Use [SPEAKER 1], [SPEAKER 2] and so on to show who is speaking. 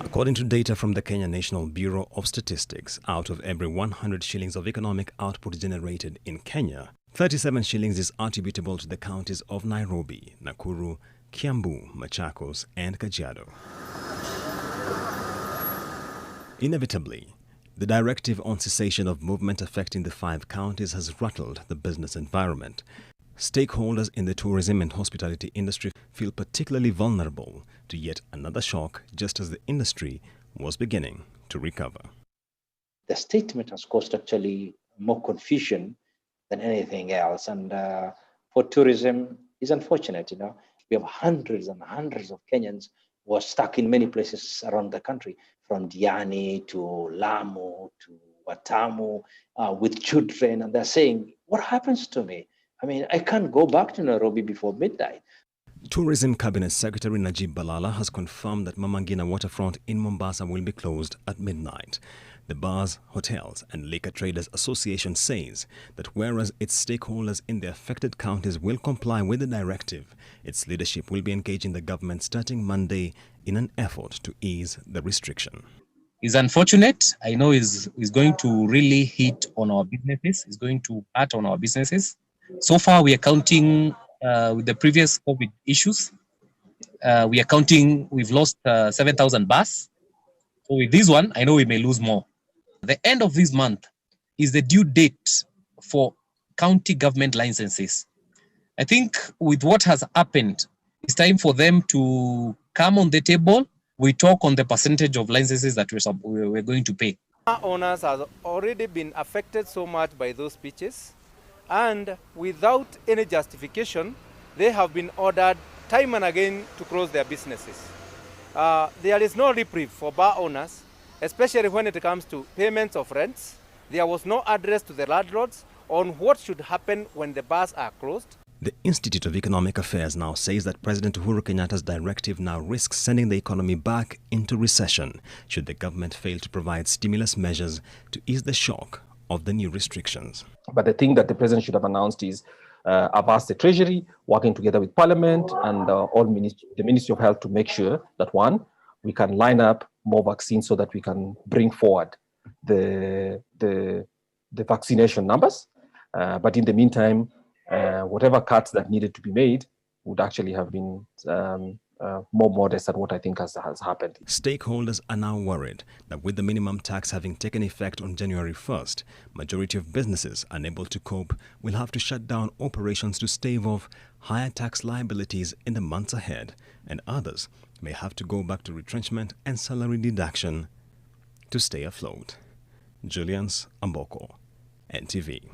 [SPEAKER 1] According to data from the Kenya National Bureau of Statistics, out of every 100 shillings of economic output generated in Kenya, 37 shillings is attributable to the counties of Nairobi, Nakuru, Kiambu, Machakos, and Kajiado. Inevitably, the directive on cessation of movement affecting the 5 counties has rattled the business environment. Stakeholders in the tourism and hospitality industry feel particularly vulnerable to yet another shock just as the industry was beginning to recover.
[SPEAKER 2] The statement has caused actually more confusion than anything else. And for tourism, it's unfortunate, We have hundreds and hundreds of Kenyans who are stuck in many places around the country, from Diani to Lamu to Watamu, with children. And they're saying, what happens to me? I mean, I can't go back to Nairobi before midnight.
[SPEAKER 1] Tourism Cabinet Secretary Najib Balala has confirmed that Mama Ngina waterfront in Mombasa will be closed at midnight. The Bars, Hotels and Liquor Traders Association says that whereas its stakeholders in the affected counties will comply with the directive, its leadership will be engaging the government starting Monday in an effort to ease the restriction.
[SPEAKER 3] It's unfortunate. I know it's going to really hit on our businesses. It's going to hurt on our businesses. So far, we are counting with the previous COVID issues. We are counting, we've lost 7,000 bars. So with this one, I know we may lose more. The end of this month is the due date for county government licenses. I think with what has happened, it's time for them to come on the table. We talk on the percentage of licenses that we're going to pay.
[SPEAKER 4] Our owners have already been affected so much by those pitches, and without any justification, they have been ordered time and again to close their businesses. There is no reprieve for bar owners, especially when it comes to payments of rents. There was no address to the landlords on what should happen when the bars are closed.
[SPEAKER 1] The Institute of Economic Affairs now says that President Uhuru Kenyatta's directive now risks sending the economy back into recession should the government fail to provide stimulus measures to ease the shock of the new restrictions.
[SPEAKER 5] But the thing that the president should have announced is I've asked the Treasury, working together with Parliament and the Ministry of Health to make sure that, one, we can line up more vaccines so that we can bring forward the vaccination numbers. But in the meantime, whatever cuts that needed to be made would actually have been more modest than what I think has happened.
[SPEAKER 1] Stakeholders are now worried that with the minimum tax having taken effect on January 1st, majority of businesses unable to cope will have to shut down operations to stave off higher tax liabilities in the months ahead, and others may have to go back to retrenchment and salary deduction to stay afloat. Julians Amboko, NTV.